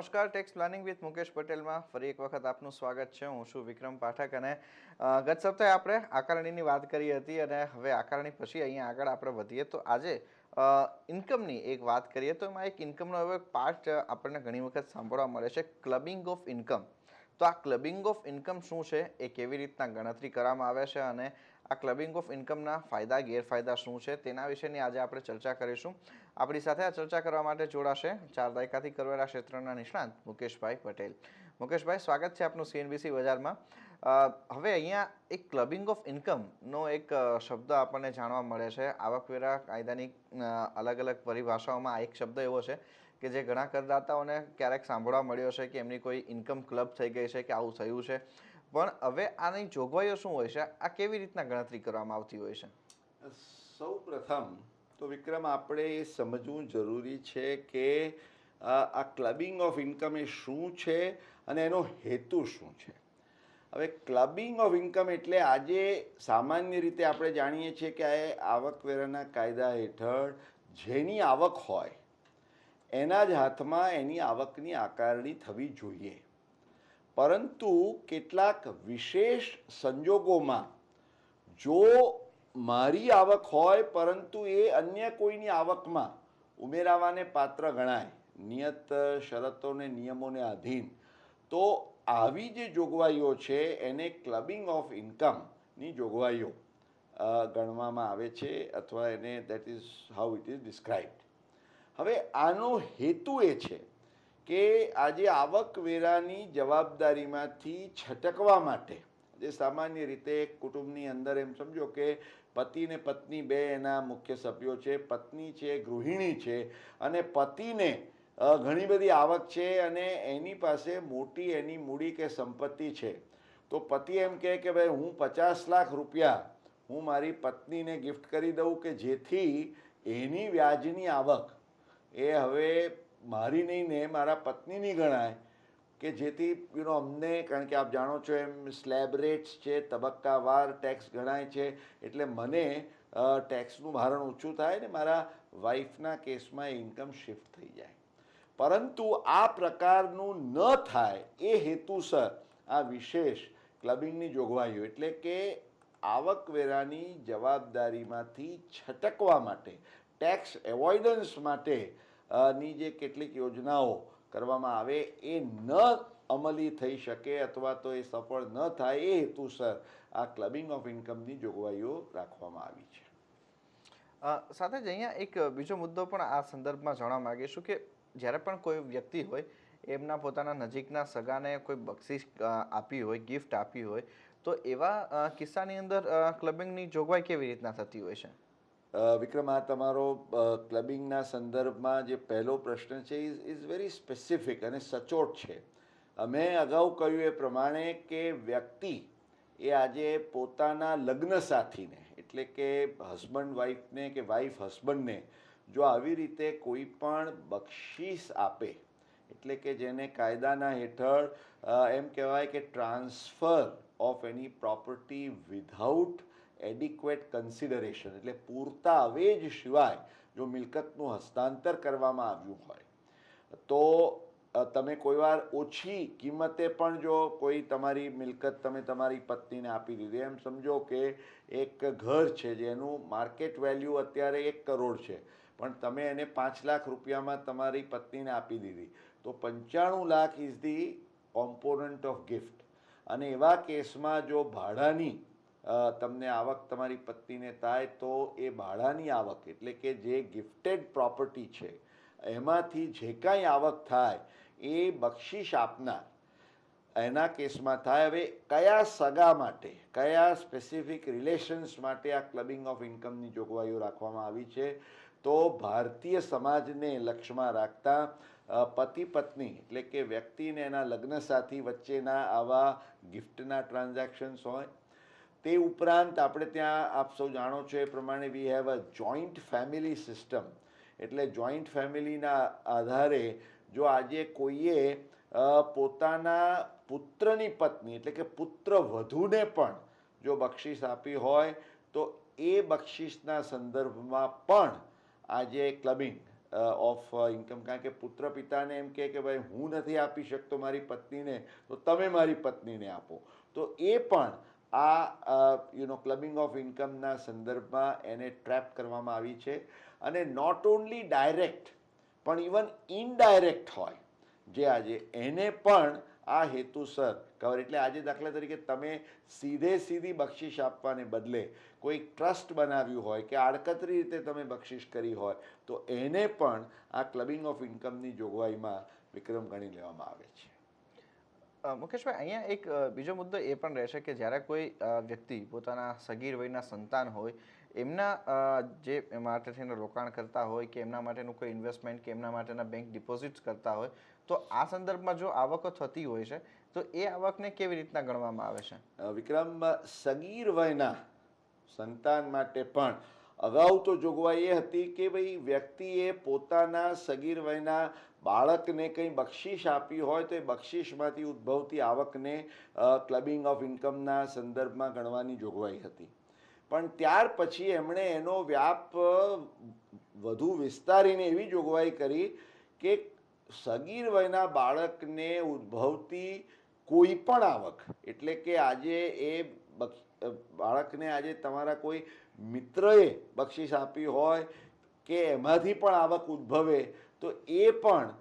નમસ્કાર, tax planning with Mukesh પટેલમાં ફરી એક વખત આપનું સ્વાગત છે. હું છું વિક્રમ પાઠક અને ગત સપ્તાહે આપણે આકારણીની વાત કરી હતી અને હવે આકારણી પછી અહીંયા આગળ આપણે વધીએ તો આજે ઇન્કમની એક વાત કરીએ તો એમાં એક ઇન્કમનો એવો એક પાર્ટ આપણને ઘણી વખત સાંભળવા મળે છે, ક્લબિંગ ઓફ ઇન્કમ. તો આ ક્લબિંગ ઓફ ઇન્કમ શું છે, એ કેવી રીતના ગણતરી કરવામાં આવે છે અને આ ક્લબિંગ ઓફ ઇન્કમના ફાયદા ગેરફાયદા શું છે તેના વિશેની આજે આપણે ચર્ચા કરીશું. આપણી સાથે આ ચર્ચા કરવા માટે જોડાશે 4 દાયકાથી કરવેરા ક્ષેત્રના નિષ્ણાંત મુકેશભાઈ પટેલ. મુકેશભાઈ, સ્વાગત છે આપનું સીએનબીસી બજારમાં. હવે અહીંયા એક ક્લબિંગ ઓફ ઇન્કમનો એક શબ્દ આપણને જાણવા મળે છે. આવકવેરા કાયદાની અલગ અલગ પરિભાષાઓમાં આ એક શબ્દ એવો છે કે જે ઘણા કરદાતાઓને ક્યારેક સાંભળવા મળ્યો છે કે એમની કોઈ ઇન્કમ ક્લબ થઈ ગઈ છે કે આવું થયું છે. પણ હવે આની જોગવાઈઓ શું હોય છે, આ કેવી રીતના ગણતરી કરવામાં આવતી હોય છે? સૌ પ્રથમ તો વિક્રમ, આપણે એ સમજવું જરૂરી છે કે આ ક્લબિંગ ઓફ ઇન્કમ એ શું છે અને એનો હેતુ શું છે. હવે ક્લબિંગ ઓફ ઇન્કમ એટલે આજે સામાન્ય રીતે આપણે જાણીએ છીએ કે આ આવકવેરાના કાયદા હેઠળ જેની આવક હોય એના જ હાથમાં એની આવકની આકારણી થવી જોઈએ. પરંતુ કેટલાક વિશેષ સંજોગોમાં જો મારી આવક હોય પરંતુ એ અન્ય કોઈની આવકમાં ઉમેરાવાને પાત્ર ગણાય, નિયત શરતો ને નિયમોને આધીન, તો આવી જે જોગવાઈઓ છે એને ક્લબિંગ ઓફ ઇન્કમની જોગવાઈઓ ગણવામાં આવે છે અથવા એને that is how it is described. હવે આનો હેતુ એ છે કે આજે આવકવેરાની જવાબદારીમાંથી છટકવા માટે, જે સામાન્ય રીતે એક કુટુંબની અંદર એમ સમજો કે પતિ ને પત્ની બે એના મુખ્ય સભ્યો છે. પત્ની છે ગૃહિણી છે અને પતિને ઘણી બધી આવક છે અને એની પાસે મોટી એની મૂડી કે સંપત્તિ છે. તો પતિ એમ કહે કે ભાઈ હું 50 લાખ રૂપિયા હું મારી પત્નીને ગિફ્ટ કરી દઉં કે જેથી એની વ્યાજની આવક એ હવે મારી નહીં ને મારા પત્નીની ગણાય, કે જેથી અમને, કારણ કે આપ જાણો છો એમ સ્લેબ રેટ્સ છે, તબક્કાવાર ટેક્સ ગણાય છે, એટલે મને ટેક્સનું ભારણ ઓછું થાય ને મારા વાઈફના કેસમાં એ ઇન્કમ શિફ્ટ થઈ જાય. પરંતુ આ પ્રકારનું ન થાય એ હેતુસર આ વિશેષ ક્લબિંગની જોગવાઈઓ, એટલે કે આવકવેરાની જવાબદારીમાંથી છટકવા માટે, ટેક્સ એવોઇડન્સ માટેની જે કેટલીક યોજનાઓ કરવામાં આવે એ ન અમલી થઈ શકે અથવા તો એ સફળ ન થાય એ હેતુસર આ ક્લબિંગ ઓફ ઇન્કમની જોગવાઈઓ રાખવામાં આવી છે. સાથે જ અહીંયા એક બીજો મુદ્દો પણ આ સંદર્ભમાં જાણવા માંગીશું કે જ્યારે પણ કોઈ વ્યક્તિ હોય એમના પોતાના નજીકના સગાને કોઈ બક્ષિસ આપી હોય, ગિફ્ટ આપી હોય, તો એવા કિસ્સાની અંદર ક્લબિંગની જોગવાઈ કેવી રીતના થતી હોય છે? વિક્રમ, આ તમારો ક્લબિંગના સંદર્ભમાં જે પહેલો પ્રશ્ન છે ઇઝ વેરી સ્પેસિફિક અને સચોટ છે. મેં અગાઉ કહ્યું એ પ્રમાણે કે વ્યક્તિ એ આજે પોતાના લગ્ન સાથીને, એટલે કે હસબન્ડ વાઈફને કે વાઈફ હસબન્ડને જો આવી રીતે કોઈ પણ બક્ષિસ આપે, એટલે કે જેને કાયદાના હેઠળ એમ કહેવાય કે transfer of any property without adequate consideration, એટલે પૂરતા અવેજ સિવાય જો મિલકતનું હસ્તાંતર કરવામાં આવ્યું હોય તો તમે કોઈ વાર ઓછી કિંમતે પણ જો કોઈ તમારી મિલકત તમે તમારી પત્નીને આપી દીધી, એમ સમજો કે એક ઘર છે જેનું માર્કેટ વેલ્યુ અત્યારે 1 કરોડ છે, પણ તમે એને 5 લાખ રૂપિયામાં તમારી પત્નીને આપી દીધી, તો 95 lakh is the component of gift. અને એવા કેસમાં જો ભાડાની તમને આવક તમારી પત્નીને થાય તો એ ભાડાની આવક, એટલે કે જે ગિફ્ટેડ પ્રોપર્ટી છે એમાંથી જે કાંઈ આવક થાય એ બક્ષિસ આપનાર એના કેસમાં થાય. હવે કયા સગા માટે, કયા સ્પેસિફિક રિલેશન્સ માટે આ ક્લબિંગ ઓફ ઇન્કમની જોગવાઈઓ રાખવામાં આવી છે, તો ભારતીય સમાજને લક્ષ્યમાં રાખતા પતિ પત્ની, એટલે કે વ્યક્તિને એના લગ્ન સાથી વચ્ચેના આવા ગિફ્ટના ટ્રાન્ઝેક્શન્સ હોય. તે ઉપરાંત આપણે ત્યાં આપ સૌ જાણો છો એ પ્રમાણે we have a joint family system, એટલે જોઈન્ટ ફેમિલીના આધારે જો આજે કોઈએ પોતાના પુત્રની પત્ની, એટલે કે પુત્ર વધુને પણ જો બક્ષિસ આપી હોય તો એ બક્ષિસના સંદર્ભમાં પણ આજે ક્લબિંગ ઓફ ઇન્કમ, કારણ કે પુત્ર પિતાને એમ કહે કે ભાઈ હું નથી આપી શકતો મારી પત્નીને, તો તમે મારી પત્નીને આપો, તો એ પણ આ ક્લબિંગ ઓફ ઇન્કમના સંદર્ભમાં એને ટ્રેપ કરવામાં આવી છે. અને નોટ ઓનલી ડાયરેક્ટ પણ ઇવન ઇનડાયરેક્ટ હોય જે આજે એને પણ આ હેતુસર કવર. એટલે આજે દાખલા તરીકે તમે સીધી બક્ષિસ આપવાને બદલે કોઈ ટ્રસ્ટ બનાવ્યું હોય કે આડકતરી રીતે તમે બક્ષિસ કરી હોય તો એને પણ આ ક્લબિંગ ઓફ ઇન્કમની જોગવાઈમાં વિક્રમ ગણી લેવામાં આવે છે. મુકેશભાઈ, અહીંયા એક બીજો મુદ્દો એ પણ રહેશે કે જ્યારે કોઈ વ્યક્તિ પોતાના સગીર વયના સંતાન હોય એમના જે માટે થઈને રોકાણ કરતા હોય કે એમના માટેનું કોઈ ઇન્વેસ્ટમેન્ટ કે એમના માટેના બેંક ડિપોઝિટ્સ કરતા હોય, તો આ સંદર્ભમાં જો આવકો થતી હોય છે તો એ આવકને કેવી રીતના ગણવામાં આવે છે? વિક્રમ, સગીર વયના સંતાન માટે પણ અગાઉ તો જોગવાઈ એ હતી કે ભાઈ વ્યક્તિએ પોતાના સગીર વયના બાળકને કંઈ બક્ષિસ આપી હોય તો એ બક્ષિસમાંથી ઉદ્ભવતી આવકને ક્લબિંગ ઓફ ઇન્કમના સંદર્ભમાં ગણવાની જોગવાઈ હતી. પણ ત્યાર પછી એમણે એનો વ્યાપ વધુ વિસ્તારીને એવી જોગવાઈ કરી કે સગીર વયના બાળકને ઉદ્ભવતી કોઈ પણ આવક, એટલે કે આજે એ બાળકને આજે તમારા કોઈ મિત્રએ બક્ષિસ આપી હોય કે એમાંથી પણ આવક ઉદ્ભવે તો એ પણ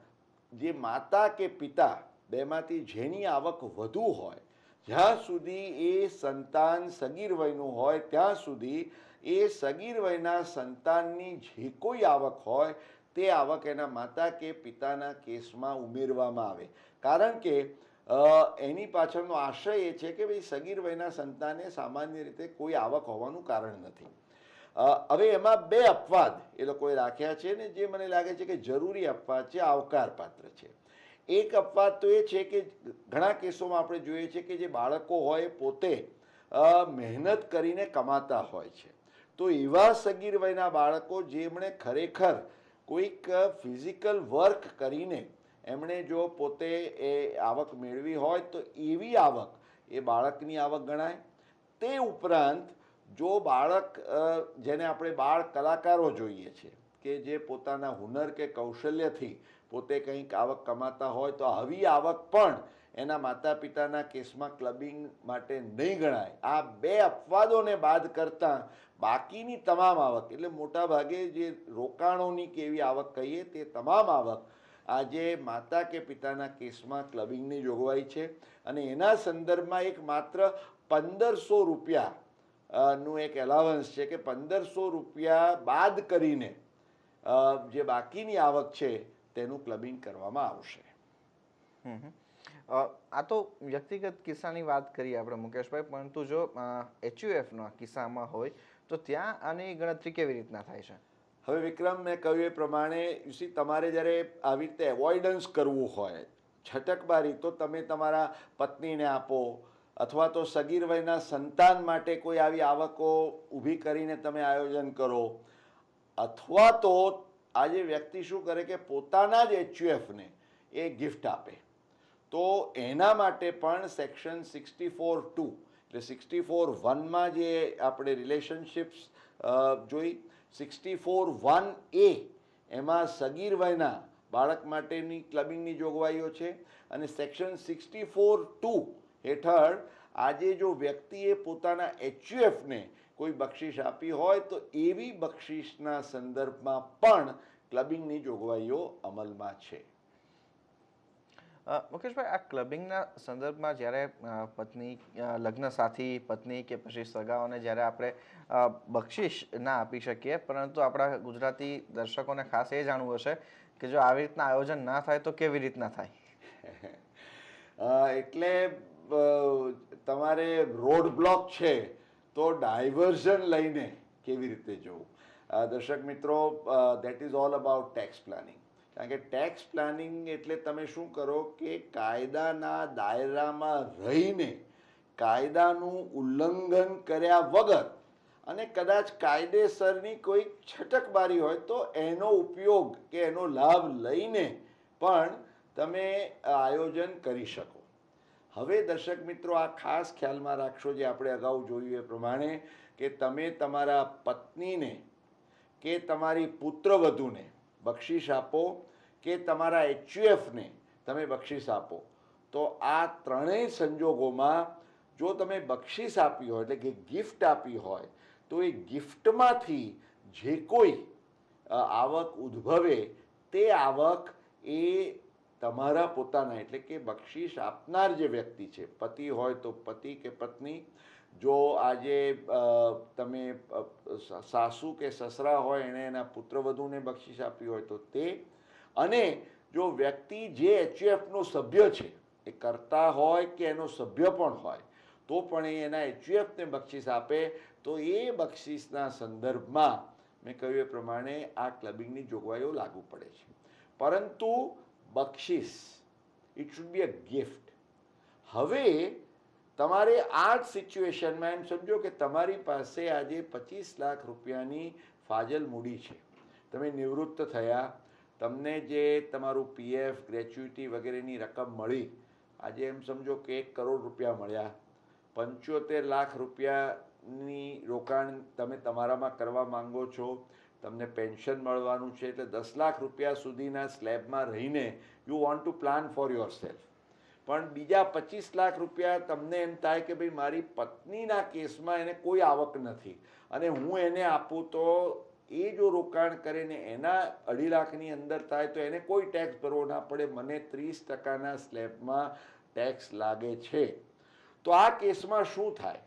જે માતા કે પિતા બેમાંથી જેની આવક વધુ હોય, જ્યાં સુધી એ સંતાન સગીર વયનું હોય ત્યાં સુધી એ સગીર વયના સંતાનની જે કોઈ આવક હોય તે આવક એના માતા કે પિતાના કેસમાં ઉમેરવામાં આવે. કારણ કે એની પાછળનો આશય એ છે કે ભાઈ સગીર વયના સંતાને સામાન્ય રીતે કોઈ આવક હોવાનું કારણ નથી. હવે એમાં બે અપવાદ એ લોકોએ રાખ્યા છે ને જે મને લાગે છે કે જરૂરી અપવાદ છે, આવકાર પાત્ર છે. એક અપવાદ તો એ છે કે ઘણા કેસોમાં આપણે જોઈએ છીએ કે જે બાળકો હોય પોતે મહેનત કરીને કમાતા હોય છે, તો એવા સગીર વયના બાળકો જેમણે ખરેખર કોઈક ફિઝિકલ વર્ક કરીને એમણે જો પોતે એ આવક મેળવી હોય તો એવી આવક એ બાળકની આવક ગણાય. તે ઉપરાંત જો બાળક, જેને આપણે બાળ કલાકારો જોઈએ છે કે જે પોતાના હુનર કે કૌશલ્યથી પોતે કંઈક આવક કમાતા હોય તો આવી આવક પણ એના માતા પિતાના કેસમાં ક્લબિંગ માટે નહીં ગણાય. આ બે અપવાદોને બાદ કરતાં બાકીની તમામ આવક, એટલે મોટા ભાગે જે રોકાણોની કેવી આવક કહીએ તે તમામ આવક આજે માતા કે પિતાના કેસમાં ક્લબિંગની જોગવાઈ છે. અને એના સંદર્ભમાં એક માત્ર 1500 રૂપિયા નું એક એલાવન્સ છે કે 1500 રૂપિયા બાદ કરીને જે બાકીની આવક છે તેનું ક્લબિંગ કરવામાં આવશે. આ તો વ્યક્તિગત કિસ્સાની વાત કરીએ આપણે મુકેશભાઈ, પરંતુ જો HUFના કિસ્સામાં હોય તો ત્યાં આની ગણતરી કેવી રીતના થાય છે? હવે વિક્રમ, મેં કહ્યું એ પ્રમાણે તમારે જ્યારે આવી રીતે એવોઇડન્સ કરવું હોય, છટકબારી, તો તમે તમારા પત્નીને આપો અથવા તો સગીર વયના સંતાન માટે કોઈ આવી આવકો ઊભી કરીને તમે આયોજન કરો, અથવા તો આજે વ્યક્તિ શું કરે કે પોતાના જ HUFને એ ગિફ્ટ આપે, તો એના માટે પણ સેક્શન 64(2) એટલે 64(1) જે આપણે રિલેશનશિપ્સ જોઈ, 64(1)A એમાં સગીર વયના બાળક માટેની ક્લબિંગની જોગવાઈઓ છે. અને સેક્શન 64(2) હેઠળ આજે જો વ્યક્તિએ પોતાના HUFને કોઈ બક્ષિસ આપી હોય તો એવી બક્ષિસના સંદર્ભમાં પણ ક્લબિંગની જોગવાઈઓ અમલમાં છે. મુકેશભાઈ, આ ક્લબિંગના સંદર્ભમાં જ્યારે પત્ની, લગ્ન સાથી, પત્ની કે પછી સગાઓને જ્યારે આપણે બક્ષિસ ના આપી શકીએ, પરંતુ આપણા ગુજરાતી દર્શકોને ખાસ એ જાણવું હશે કે જો આવી રીતના આયોજન ના થાય તો કેવી રીતના થાય? એટલે તમારે રોડ બ્લોક છે તો ડાયવર્ઝન લઈને કેવી રીતે જવું? દર્શક મિત્રો, that is all about tax planning. કારણ કે ટેક્સ પ્લાનિંગ એટલે તમે શું કરો કે કાયદાના દાયરામાં રહીને કાયદાનું ઉલ્લંઘન કર્યા વગર અને કદાચ કાયદેસરની કોઈ છટકબારી હોય તો એનો ઉપયોગ કે એનો લાભ લઈને પણ તમે આયોજન કરી શકો. હવે દર્શક મિત્રો, આ ખાસ ખ્યાલમાં રાખશો, જે આપણે અગાઉ જોયું એ પ્રમાણે, કે તમે તમારા પત્નીને કે તમારી પુત્રવધૂને બક્ષિસ આપો કે તમારા એચયુએફને તમે બક્ષિસ આપો, તો આ ત્રણેય સંજોગોમાં જો તમે બક્ષિસ આપી હોય એટલે કે ગિફ્ટ આપી હોય તો એ ગિફ્ટમાંથી જે કોઈ આવક ઉદ્ભવે તે આવક એ તમારા પોતાના એટલે કે બક્ષિસ આપનાર જે વ્યક્તિ છે, પતિ હોય તો પતિ કે પત્ની, જો આજે તમે સાસુ કે સસરા હોય એણે એના પુત્રવધૂને બક્ષિસ આપી હોય તો તે, અને જો વ્યક્તિ જે એચયુએફનો સભ્ય છે એ કરતા હોય કે એનો સભ્ય પણ હોય તો પણ એ એના એચયુએફને બક્ષિસ આપે તો એ બક્ષિસના સંદર્ભમાં મેં કહ્યું એ પ્રમાણે આ ક્લબિંગની જોગવાઈઓ લાગુ પડે છે. પરંતુ બક્ષિસ it should be a gift. હવે તમારે આ જ સિચ્યુએશનમાં એમ સમજો કે તમારી પાસે આજે 25 લાખ રૂપિયાની ફાજલ મૂડી છે, તમે નિવૃત્ત થયા, તમને જે તમારું પીએફ ગ્રેચ્યુટી વગેરેની રકમ મળી, આજે એમ સમજો કે 1 કરોડ રૂપિયા મળ્યા, 75 લાખ રૂપિયાની રોકાણ તમે તમારામાં કરવા માંગો છો, તમને પેન્શન મળવાનું છે એટલે 10 લાખ રૂપિયા સુધીના સ્લેબમાં રહીને you want to plan for your self. પણ બીજા 25 લાખ રૂપિયા તમને એમ થાય કે ભાઈ મારી પત્નીના કેસમાં એને કોઈ આવક નથી અને હું એને આપું તો એ જો રોકાણ કરે ને એના 2.5 લાખની અંદર થાય તો એને કોઈ ટેક્સ ભરવો ના પડે, મને 30% સ્લેબમાં ટેક્સ લાગે છે. તો આ કેસમાં શું થાય?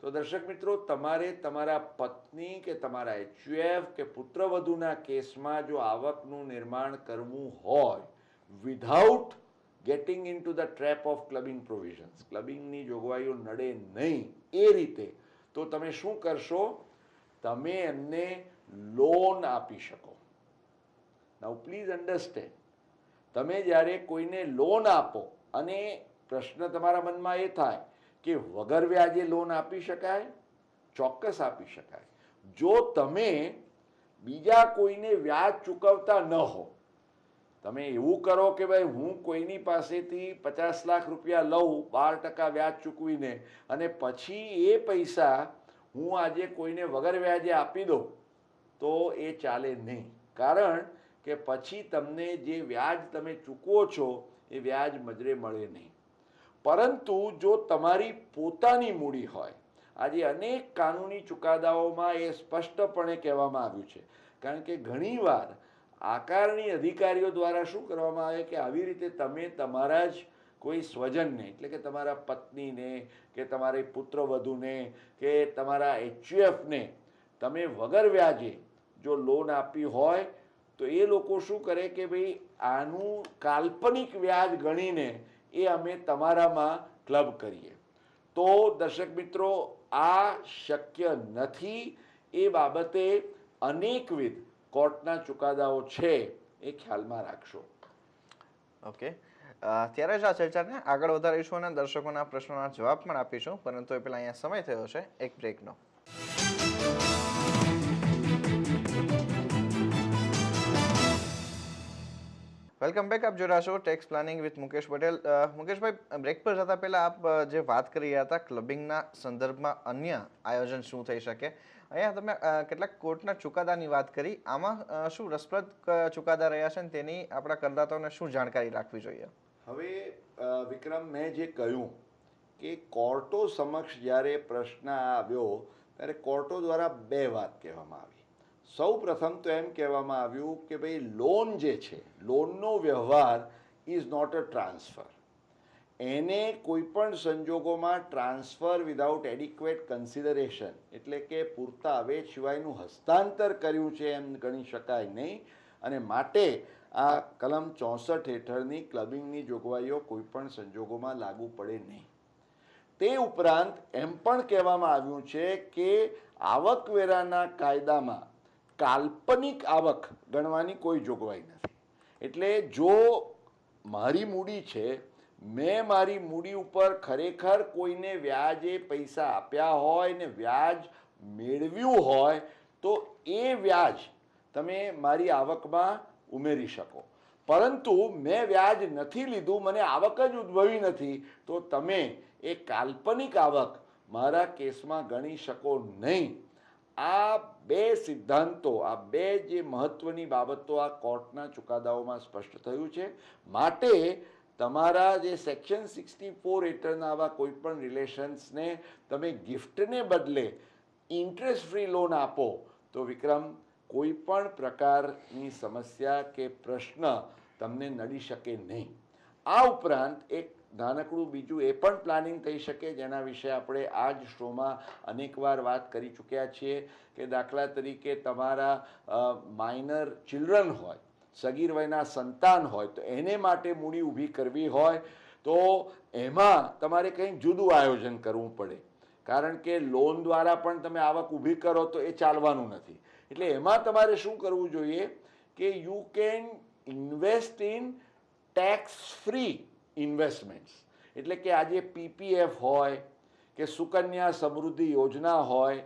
તો દર્શક મિત્રો, તમારે તમારા પત્ની કે તમારા એચયુએફ કે પુત્રવધૂના કેસમાં જો આવકનું નિર્માણ કરવું હોય without getting into the trap of clubbing provisions, ક્લબિંગની જોગવાઈઓ નડે નહીં એ રીતે, તો તમે શું કરશો? તમે એમને લોન આપી શકો. નાઉ પ્લીઝ અન્ડરસ્ટેન્ડ, તમે જ્યારે કોઈને લોન આપો અને પ્રશ્ન તમારા મનમાં એ થાય કે વગર વ્યાજે લોન આપી શકાય? ચોક્કસ આપી શકાય. જો તમે બીજા કોઈને વ્યાજ ચૂકવતા ન હો, તમે એવું કરો કે ભાઈ હું કોઈની પાસેથી 50 લાખ રૂપિયા લઉં 12% વ્યાજ ચૂકવીને અને પછી એ પૈસા હું આજે કોઈને વગર વ્યાજે આપી દઉં, તો એ ચાલે નહીં. કારણ કે પછી તમને જે વ્યાજ તમે ચૂકવો છો એ વ્યાજ મજરે મળે નહીં. પરંતુ જો તમારી પોતાની મૂડી હોય, આજે અનેક કાનૂની ચુકાદાઓમાં એ સ્પષ્ટપણે કહેવામાં આવ્યું છે, કારણ કે ઘણીવાર આકારણી અધિકારીઓ દ્વારા શું કરવામાં આવે કે આવી રીતે તમે તમારા જ કોઈ સ્વજનને એટલે કે તમારા પત્નીને કે તમારી પુત્રવધૂને કે તમારા એચયુએફને તમે વગર વ્યાજે જો લોન આપી હોય તો એ લોકો શું કરે કે ભાઈ આનું કાલ્પનિક વ્યાજ ગણીને એ અમે તમારામાં ક્લબ કરીએ. તો દર્શક મિત્રો, આ શક્ય નથી. એ બાબતે અનેકવિધ કોર્ટના ચુકાદાઓ છે, એ ખ્યાલમાં રાખશો. ઓકે, ત્યારે જ આ ચર્ચાને આગળ વધારીશું અને દર્શકોના પ્રશ્નોના જવાબ પણ આપીશું, પરંતુ એ પહેલાં અહીંયા સમય થયો છે એક બ્રેકનો. Welcome back. આપ જોઈ રહ્યા છો tax planning with Mukesh Patel. મુકેશભાઈ, બ્રેક પર જતા પહેલા આપ જે વાત કરી રહ્યા હતા ક્લબિંગના સંદર્ભમાં અન્ય આયોજન શું થઈ શકે, અહીંયા તમે કેટલાક કોર્ટના ચુકાદાની વાત કરી. આમાં શું રસપ્રદ ચુકાદા રહ્યા છે ને તેની આપણા કરદાતાઓને શું જાણકારી રાખવી જોઈએ? હવે વિક્રમ, મેં જે કહ્યું કે કોર્ટો સમક્ષ જ્યારે પ્રશ્ન આવ્યો ત્યારે કોર્ટો દ્વારા 2 વાત કહેવામાં આવી. સૌ પ્રથમ તો એમ કહેવામાં આવ્યું કે ભાઈ લોન જે છે, લોનનો વ્યવહાર ઇઝ નોટ અ ટ્રાન્સફર. એને કોઈ પણ સંજોગોમાં ટ્રાન્સફર વિધાઉટ એડિક્વેટ કન્સિડરેશન એટલે કે પૂરતા અવેજ સિવાયનું હસ્તાંતર કર્યું છે એમ ગણી શકાય નહીં, અને માટે આ કલમ 64 હેઠળની ક્લબિંગની જોગવાઈઓ કોઈ પણ સંજોગોમાં લાગુ પડે નહીં. તે ઉપરાંત એમ પણ કહેવામાં આવ્યું છે કે આવકવેરાના કાયદામાં કાલ્પનિક આવક ગણવાની કોઈ જોગવાઈ નથી. એટલે જો મારી મૂડી છે, મેં મારી મૂડી ઉપર ખરેખર કોઈને વ્યાજે પૈસા આપ્યા હોય ને વ્યાજ મેળવ્યું હોય તો એ વ્યાજ તમે મારી આવકમાં ઉમેરી શકો. પરંતુ મેં વ્યાજ નથી લીધું, મને આવક જ ઉદ્ભવી નથી, તો તમે એ કાલ્પનિક આવક મારા કેસમાં ગણી શકો નહીં. આ બે સિદ્ધાંતો, આ બે જે મહત્વની બાબતો આ કોર્ટના ચુકાદાઓમાં સ્પષ્ટ થયું છે. માટે તમારા જે સેક્શન 64 હેઠળના આવા કોઈ પણ રિલેશન્સને તમે ગિફ્ટને બદલે ઇન્ટરેસ્ટ ફ્રી લોન આપો તો વિક્રમ કોઈ પણ પ્રકારની સમસ્યા કે પ્રશ્ન તમને નડી શકે નહીં. આ ઉપરાંત એક નાનકડું બીજું એ પણ પ્લાનિંગ થઈ શકે, જેના વિશે આપણે આ જ શોમાં અનેકવાર વાત કરી ચૂક્યા છીએ કે દાખલા તરીકે તમારા માઇનર ચિલ્ડ્રન હોય, સગીર વયના સંતાન હોય, તો એને માટે મૂડી ઊભી કરવી હોય તો એમાં તમારે કંઈક જુદું આયોજન કરવું પડે, કારણ કે લોન દ્વારા પણ તમે આવક ઊભી કરો તો એ ચાલવાનું નથી. એટલે એમાં તમારે શું કરવું જોઈએ કે you can invest in tax free investments. એટલે કે આજે પીપીએફ હોય કે સુકન્યા સમૃદ્ધિ યોજના હોય,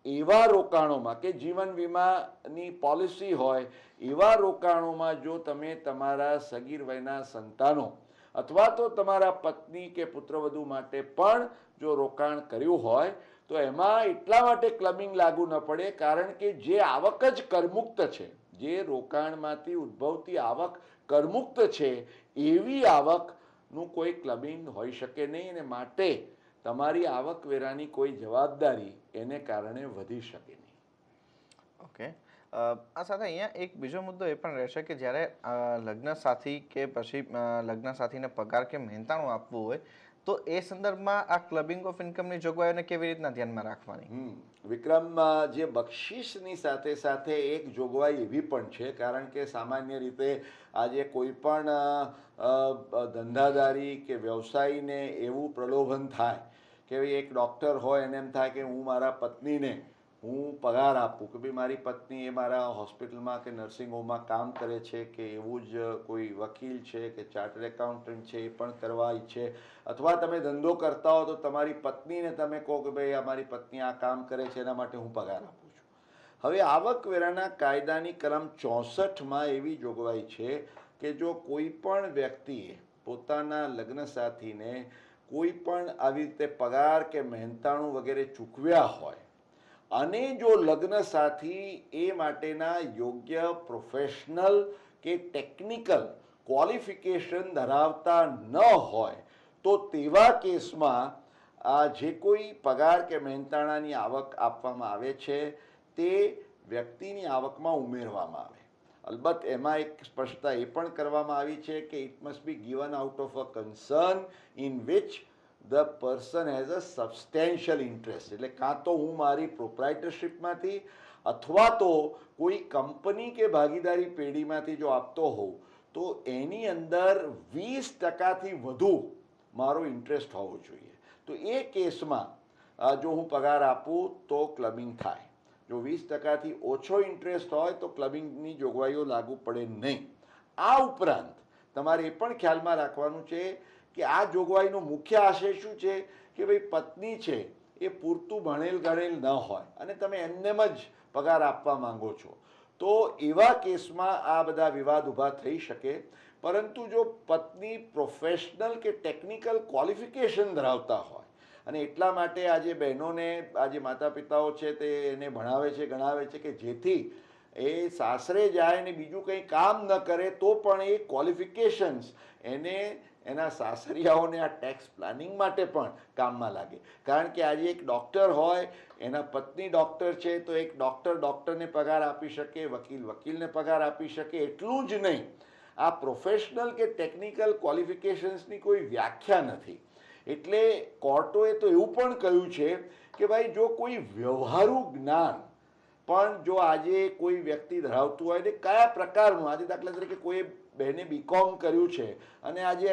એવા રોકાણોમાં કે જીવન વીમાની પોલિસી હોય, એવા રોકાણોમાં જો તમે તમારા સગીર વયના સંતાનો અથવા તો તમારા પત્ની કે પુત્રવધુ માટે પણ જો રોકાણ કર્યું હોય તો એમાં એટલા માટે ક્લબિંગ લાગુ ન પડે, કારણ કે જે આવક જ કરમુક્ત છે, જે રોકાણમાંથી ઉદ્ભવતી આવક કરમુક્ત છે, એવી આવકનું કોઈ ક્લબિંગ હોઈ શકે નહીં, અને માટે તમારી આવકવેરાની કોઈ જવાબદારી એને કારણે વધી શકે નહીં. ઓકે, આ સાથે અહીંયા એક બીજો મુદ્દો એ પણ રહેશે કે જ્યારે લગ્ન સાથી કે પછી લગ્ન સાથીને પગાર કે મહેનતાણું આપવું હોય તો એ સંદર્ભમાં આ ક્લબિંગ ઓફ ઇન્કમની જોગવાઈઓને કેવી રીતના ધ્યાનમાં રાખવાની? વિક્રમ, જે બક્ષિસની સાથે સાથે એક જોગવાઈ એવી પણ છે, કારણ કે સામાન્ય રીતે આજે કોઈ પણ ધંધાદારી કે વ્યવસાયીને એવું પ્રલોભન થાય કે ભાઈ એક ડૉક્ટર હોય એને એમ થાય કે હું મારા પત્નીને હું પગાર આપું કે ભાઈ મારી પત્ની એ મારા હોસ્પિટલમાં કે નર્સિંગ હોમમાં કામ કરે છે, કે એવું જ કોઈ વકીલ છે કે ચાર્ટર્ડ એકાઉન્ટન્ટ છે એ પણ કરવા ઈચ્છે, અથવા તમે ધંધો કરતા હો તો તમારી પત્નીને તમે કહો કે ભાઈ અમારી પત્ની આ કામ કરે છે એના માટે હું પગાર આપું છું. હવે આવકવેરાના કાયદાની કલમ 64માં એવી જોગવાઈ છે કે જો કોઈ પણ વ્યક્તિએ પોતાના લગ્ન સાથીને કોઈ પણ આવી રીતે પગાર કે મહેનતાણું વગેરે ચૂકવ્યા હોય અને જો લગ્ન સાથી એ માટેના યોગ્ય પ્રોફેશનલ કે ટેકનિકલ ક્વોલિફિકેશન ધરાવતા ન હોય તો તેવા કેસમાં આ જે કોઈ પગાર કે મહેનતાણાની આવક આપવામાં આવે છે તે વ્યક્તિની આવકમાં ઉમેરવામાં આવે. અલબત્ત એમાં એક સ્પષ્ટતા એ પણ કરવામાં આવી છે કે it must be given out of a concern in which the person has a substantial interest. એટલે કાં તો હું મારી પ્રોપ્રાઇટરશીપમાંથી અથવા તો કોઈ કંપની કે ભાગીદારી પેઢીમાંથી જો આપતો હોઉં તો એની અંદર 20%થી વધુ મારો ઇન્ટરેસ્ટ હોવો જોઈએ. તો એ કેસમાં જો હું પગાર આપું તો ક્લબિંગ થાય. જો 20%થી ઓછો ઇન્ટરેસ્ટ હોય તો ક્લબિંગની જોગવાઈઓ લાગુ પડે નહીં. આ ઉપરાંત તમારે એ પણ ખ્યાલમાં રાખવાનું છે કે આ જોગવાઈનો મુખ્ય આશય શું છે કે ભાઈ પત્ની છે એ પૂરતું ભણેલ ગણેલ ન હોય અને તમે એમનેમ જ પગાર આપવા માંગો છો, તો એવા કેસમાં આ બધા વિવાદ ઊભા થઈ શકે. પરંતુ જો પત્ની પ્રોફેશનલ કે ટેકનિકલ ક્વોલિફિકેશન ધરાવતા હોય અને એટલા માટે આજે બહેનોને, આજે માતા પિતાઓ છે તે એને ભણાવે છે, ગણાવે છે કે જેથી એ સાસરે જાય ને બીજું કંઈ કામ ન કરે તો પણ એ ક્વોલિફિકેશન્સ એને એના સાસરિયાઓને આ ટેક્સ પ્લાનિંગ માટે પણ કામમાં લાગે. કારણ કે આજે એક ડૉક્ટર હોય, એના પત્ની ડૉક્ટર છે તો એક ડૉક્ટર ડૉક્ટરને પગાર આપી શકે, વકીલ વકીલને પગાર આપી શકે. એટલું જ નહીં, આ પ્રોફેશનલ કે ટેકનિકલ ક્વોલિફિકેશન્સની કોઈ વ્યાખ્યા નથી. એટલે કોર્ટોએ તો એવું પણ કહ્યું છે કે ભાઈ જો કોઈ વ્યવહારુ જ્ઞાન પણ જો આજે કોઈ વ્યક્તિ ધરાવતું હોય ને કયા પ્રકારનું, આજે દાખલા તરીકે કોઈ બહેને બીકોમ કર્યું છે અને આજે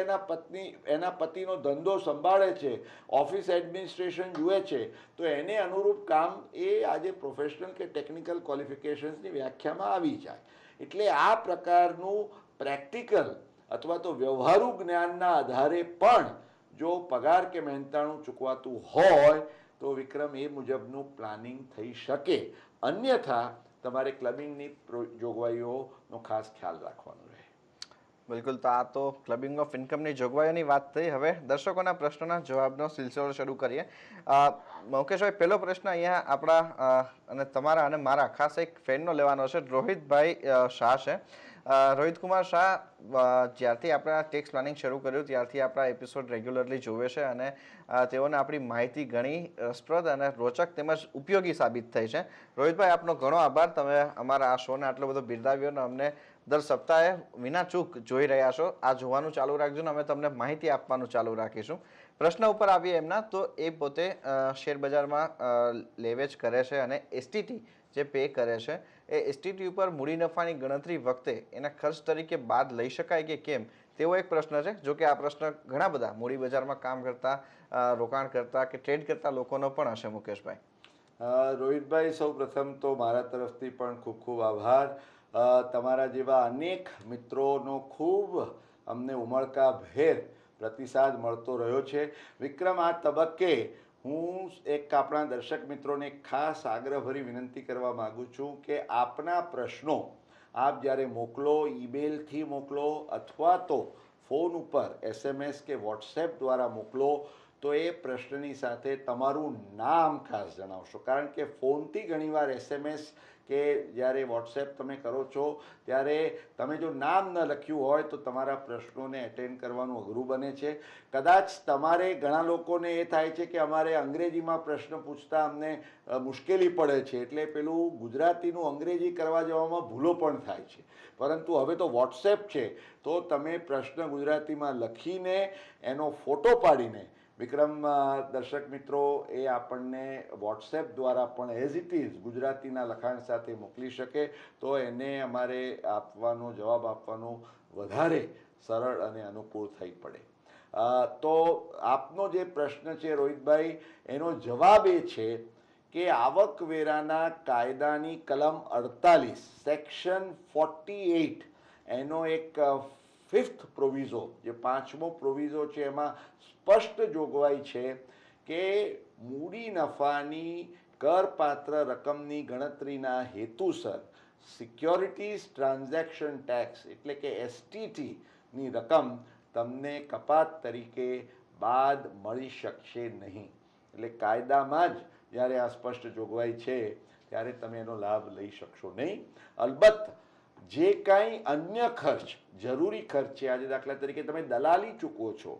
એના પતિનો ધંધો સંભાળે છે, ઓફિસ એડમિનિસ્ટ્રેશન જુએ છે, તો એને અનુરૂપ કામ એ આજે પ્રોફેશનલ કે ટેકનિકલ ક્વોલિફિકેશન્સની વ્યાખ્યામાં આવી જાય. એટલે આ પ્રકારનું પ્રેક્ટિકલ અથવા તો વ્યવહારુ જ્ઞાનના આધારે પણ જો પગાર કે મહેનતાણું ચૂકવાતું હોય તો વિક્રમ એ મુજબનું પ્લાનિંગ થઈ શકે. અન્યથા તમારે ક્લબિંગની જોગવાઈઓનો ખાસ ખ્યાલ રાખવાનો રહે. બિલકુલ, તો આ તો ક્લબિંગ ઓફ ઇન્કમની જોગવાઈઓની વાત થઈ. હવે દર્શકોના પ્રશ્નોના જવાબનો સિલસિલો શરૂ કરીએ. મુકેશભાઈ, પહેલો પ્રશ્ન અહીંયા આપણા અને તમારા અને મારા ખાસ એક ફેનનો લેવાનો છે. રોહિતભાઈ શાહ છે. રોહિત કુમાર શાહ જ્યારથી આપણે આ ટેક્સ પ્લાનિંગ શરૂ કર્યું ત્યારથી આપણા એપિસોડ રેગ્યુલરલી જોવે છે અને તેઓને આપણી માહિતી ઘણી રસપ્રદ અને રોચક તેમજ ઉપયોગી સાબિત થઈ છે. રોહિતભાઈ, આપનો ઘણો આભાર. તમે અમારા આ શોને આટલો બધો બિરદાવ્યો અને અમને દર સપ્તાહે વિના ચૂક જોઈ રહ્યા છો. આ જોવાનું ચાલુ રાખજો ને અમે તમને માહિતી આપવાનું ચાલુ રાખીશું. પ્રશ્ન ઉપર આવીએ એમના, તો એ પોતે શેર બજારમાં લેવેચ કરે છે અને એસટીટી જે પે કરે છે એ એસટીટી ઉપર મૂડી નફાની ગણતરી વખતે એના ખર્ચ તરીકે બાદ લઈ શકાય કે કેમ, તેવો એક પ્રશ્ન છે. જો કે આ પ્રશ્ન ઘણા બધા મૂડી બજારમાં કામ કરતા, રોકાણ કરતા કે ટ્રેડ કરતા લોકોનો પણ હશે. મુકેશભાઈ, રોહિતભાઈ, સૌ પ્રથમ તો મારા તરફથી પણ ખૂબ ખૂબ આભાર. તમારા જેવા અનેક મિત્રોનો ખૂબ અમને ઉમળકાભેર પ્રતિસાદ મળતો રહ્યો છે. વિક્રમ, આ તબક્કે હું એક આપણા દર્શક મિત્રોને ખાસ આગ્રહભરી વિનંતી કરવા માગું છું કે આપના પ્રશ્નો આપ જ્યારે મોકલો, ઈમેલથી મોકલો અથવા તો ફોન ઉપર SMS કે વોટ્સએપ દ્વારા મોકલો, તો એ પ્રશ્નની સાથે તમારું નામ ખાસ જણાવશો. કારણ કે ફોનથી ઘણીવાર SMS કે જ્યારે વોટ્સએપ તમે કરો છો ત્યારે તમે જો નામ ન લખ્યું હોય તો તમારા પ્રશ્નોને એટેન્ડ કરવાનું અઘરું બને છે. કદાચ તમારે ઘણા લોકોને એ થાય છે કે અમારે અંગ્રેજીમાં પ્રશ્ન પૂછતા અમને મુશ્કેલી પડે છે, એટલે પેલું ગુજરાતીનું અંગ્રેજી કરવા જવામાં ભૂલો પણ થાય છે. પરંતુ હવે તો વોટ્સએપ છે, તો તમે પ્રશ્ન ગુજરાતીમાં લખીને એનો ફોટો પાડીને વિક્રમ, દર્શક મિત્રો એ આપણને વોટ્સએપ દ્વારા પણ એઝ ઇટ ઇઝ ગુજરાતીના લખાણ સાથે મોકલી શકે, તો એને અમારે જવાબ આપવાનો વધારે સરળ અને અનુકૂળ થઈ પડે. તો આપનો જે પ્રશ્ન છે રોહિતભાઈ, એનો જવાબ એ છે કે આવકવેરાના કાયદાની કલમ 48 સેક્શન 48 એનો એક 5th પ્રોવિઝો, જે 5મો પ્રોવિઝો છે, એમાં સ્પષ્ટ જોગવાઈ છે કે મૂડી નફાની કરપાત્ર રકમની ગણતરીના હેતુસર સિક્યોરિટીઝ ટ્રાન્ઝેક્શન ટેક્સ એટલે કે એસટીટીની રકમ તમને કપાત તરીકે બાદ મળી શકશે નહીં. એટલે કાયદામાં જ જ્યારે આ સ્પષ્ટ જોગવાઈ છે ત્યારે તમે એનો લાભ લઈ શકશો નહીં. અલબત્ત જે કાંઈ અન્ય ખર્ચ, જરૂરી ખર્ચ છે, આજે દાખલા તરીકે તમે દલાલી ચૂકવો છો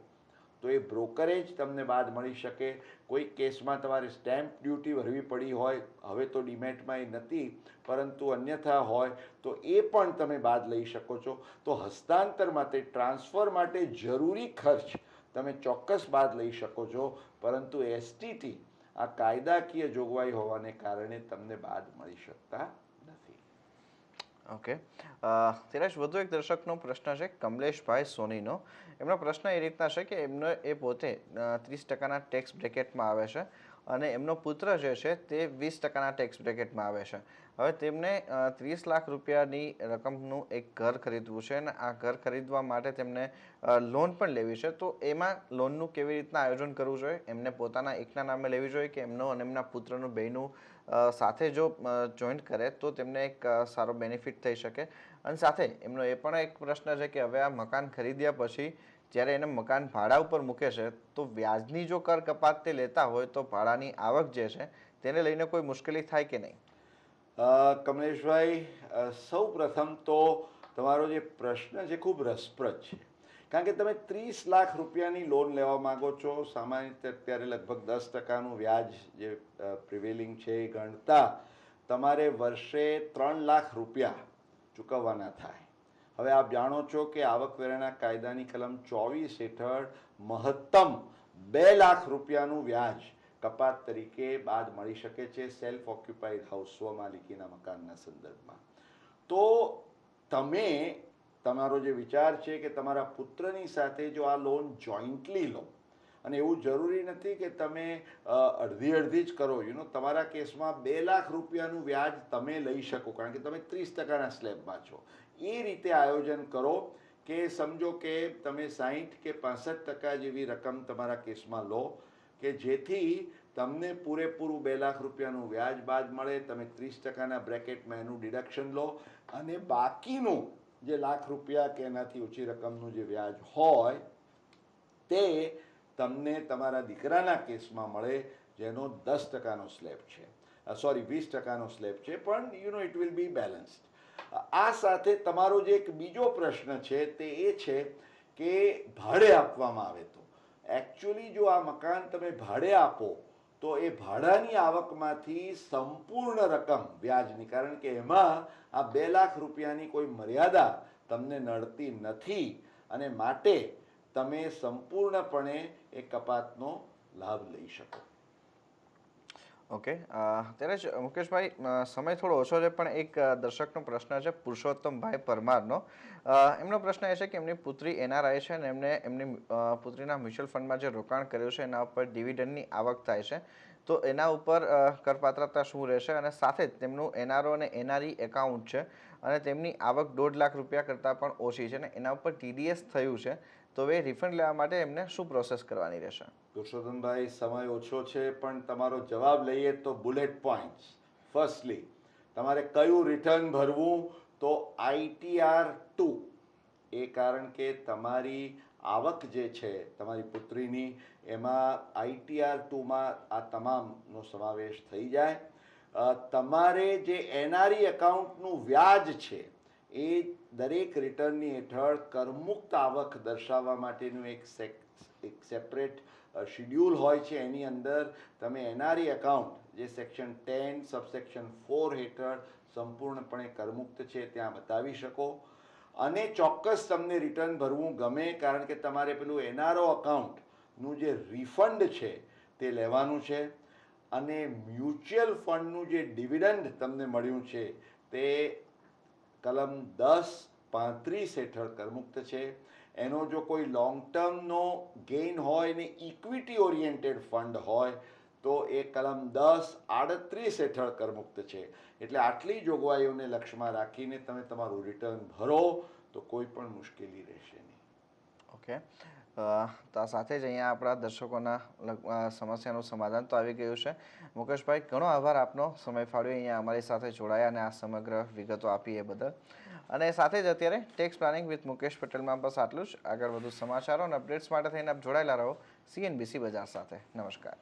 તો એ બ્રોકરેજ તમને બાદ મળી શકે. કોઈ કેસમાં તમારે સ્ટેમ્પ ડ્યુટી ભરવી પડી હોય, હવે તો ડીમેટમાં એ નથી, પરંતુ અન્યથા હોય તો એ પણ તમે બાદ લઈ શકો છો. તો હસ્તાંતર માટે, ટ્રાન્સફર માટે જરૂરી ખર્ચ તમે ચોક્કસ બાદ લઈ શકો છો, પરંતુ એસટીટી આ કાયદાકીય જોગવાઈ હોવાને કારણે તમને બાદ મળી શકતા નથી. ઓકે, ધીરજ, વધુ એક દર્શકનો પ્રશ્ન છે કમલેશભાઈ સોનીનો. એમનો પ્રશ્ન એ રીતના છે કે એ પોતે 30% ટેક્સ બ્રેકેટમાં આવે છે અને એમનો પુત્ર જે છે તે 20% ટેક્સ બ્રેકેટમાં આવે છે. હવે તેમને 30 લાખ રૂપિયાની રકમનું એક ઘર ખરીદવું છે અને આ ઘર ખરીદવા માટે તેમને લોન પણ લેવી છે. તો એમાં લોનનું કેવી રીતના આયોજન કરવું જોઈએ? એમને પોતાના એકના નામે લેવી જોઈએ કે એમનો અને એમના પુત્રનું બેયનું સાથે જો જોઈન્ટ કરે તો તેમને એક સારો બેનિફિટ થઈ શકે? અને સાથે એમનો એ પણ એક પ્રશ્ન છે કે હવે આ મકાન ખરીદ્યા પછી જ્યારે એને મકાન ભાડા ઉપર મૂકે છે તો વ્યાજની જો કર કપાત તે લેતા હોય તો ભાડાની આવક જે છે તેને લઈને કોઈ મુશ્કેલી થાય કે નહીં? કમલેશભાઈ, સૌ પ્રથમ તો તમારો જે પ્રશ્ન છે ખૂબ રસપ્રદ છે. કારણ કે તમે 30 લાખ રૂપિયાની લોન લેવા માગો છો. સામાન્ય રીતે અત્યારે લગભગ 10%નું વ્યાજ જે પ્રિવેલિંગ છે એ ગણતા તમારે વર્ષે 3 લાખ રૂપિયા ચૂકવવાના થાય. હવે આપ જાણો છો કે આવકવેરાના કાયદાની કલમ 24 હેઠળ મહત્તમ 2 લાખ રૂપિયાનું વ્યાજ કપાત તરીકે બાદ મળી શકે છે સેલ્ફ ઓક્યુપાઈડ હાઉસ, સ્વમાલિકીના મકાનના સંદર્ભમાં. તો તમે તમારો જે વિચાર છે કે તમારા પુત્રની સાથે જો આ લોન જોઈન્ટલી લો, અને એવું જરૂરી નથી કે તમે અડધી જ કરો, તમારા કેસમાં 2 લાખ રૂપિયાનું વ્યાજ તમે લઈ શકો કારણ કે તમે 30%ના સ્લેબમાં છો. એ રીતે આયોજન કરો કે સમજો કે તમે 60 કે 65% જેવી રકમ તમારા કેસમાં લો કે જેથી તમને પૂરેપૂરું 2 લાખ રૂપિયાનું વ્યાજ બાદ મળે. તમે 30%ના બ્રેકેટમાં એનું ડિડક્શન લો અને બાકીનું જે લાખ રૂપિયા કે એનાથી ઓછી રકમનું જે વ્યાજ હોય તે તમને તમારા દીકરાના કેસમાં મળે, જેનો 10%નો સ્લેબ છે, સોરી 20%નો સ્લેબ છે, પણ you know it will be balanced. આ સાથે તમારો જે એક બીજો પ્રશ્ન છે તે એ છે કે ભાડે આપવામાં આવે તો એકચ્યુઅલી જો આ મકાન તમે ભાડે આપો તો એ ભાડાની આવકમાંથી સંપૂર્ણ રકમ વ્યાજની, કારણ કે એમાં આ 2 લાખ રૂપિયાની કોઈ મર્યાદા તમને નડતી નથી અને માટે તમે સંપૂર્ણપણે એ કપાતનો લાભ લઈ શકો. ઓકે, ત્યારે જ મુકેશભાઈ, સમય થોડો ઓછો છે, પણ એક દર્શકનો પ્રશ્ન છે પુરુષોત્તમભાઈ પરમારનો. એમનો પ્રશ્ન એ છે કે એમની પુત્રી એનઆરઆઈ છે અને એમને એમની પુત્રીના મ્યુચ્યુઅલ ફંડમાં જે રોકાણ કર્યું છે એના ઉપર ડિવિડન્ડની આવક થાય છે, તો એના ઉપર કરપાત્રતા શું રહેશે? અને સાથે જ તેમનું એનઆરઓ અને એનઆરઈ એકાઉન્ટ છે અને તેમની આવક 1.5 લાખ રૂપિયા કરતાં પણ ઓછી છે અને એના ઉપર ટીડીએસ થયું છે, તો એ રિફંડ લેવા માટે એમને શું પ્રોસેસ કરવાની રહેશે? પુરુષોત્તમભાઈ, સમય ઓછો છે, પણ તમારો જવાબ લઈએ તો બુલેટ પોઈન્ટ્સ. ફર્સ્ટલી, તમારે કયું રિટર્ન ભરવું? તો ITR-2. એ કારણ કે તમારી આવક જે છે તમારી પુત્રીની, એમાં ITR-2માં આ તમામનો સમાવેશ થઈ જાય. તમારે જે એનઆરઈ એકાઉન્ટનું વ્યાજ છે એ દરેક રિટર્નની હેઠળ કરમુક્ત આવક દર્શાવવા માટેનું એક સેપરેટ શિડ્યુલ હોય છે. એની અંદર તમે એનઆરઈ એકાઉન્ટ જે સેક્શન 10 સબસેક્શન 4 હેઠળ સંપૂર્ણપણે કરમુક્ત છે ત્યાં બતાવી શકો. અને ચોક્કસ તમને રિટર્ન ભરવું ગમે, કારણ કે તમારે પેલું એનઆરઓ અકાઉન્ટનું જે રિફંડ છે તે લેવાનું છે. અને મ્યુચ્યુઅલ ફંડનું જે ડિવિડન્ડ તમને મળ્યું છે તે કલમ 10(35) હેઠળ કરમુક્ત છે. એનો જો કોઈ લોંગ ટર્મનો ગેઇન હોય ને ઇક્વિટી ઓરિએન્ટેડ ફંડ હોય તો એ કલમ 10(38) હેઠળ કરમુક્ત છે. એટલે આટલી જોગવાઈઓને લક્ષ્યમાં રાખીને તમે તમારું રિટર્ન ભરો તો કોઈ પણ મુશ્કેલી રહેશે નહીં. ઓકે, તો આ સાથે જ અહીંયા આપણા દર્શકોના સમસ્યાનું સમાધાન તો આવી ગયું છે. મુકેશભાઈ, ઘણો આભાર આપનો સમય ફાળવી અહીંયા અમારી સાથે જોડાયા અને આ સમગ્ર વિગતો આપી એ બદલ. અને સાથે જ અત્યારે ટેક્સ પ્લાનિંગ વિથ મુકેશ પટેલમાં બસ આટલું જ. આગળ વધુ સમાચારો અને અપડેટ્સ માટે થઈને આપ જોડાયેલા રહો CNBC બજાર સાથે. નમસ્કાર.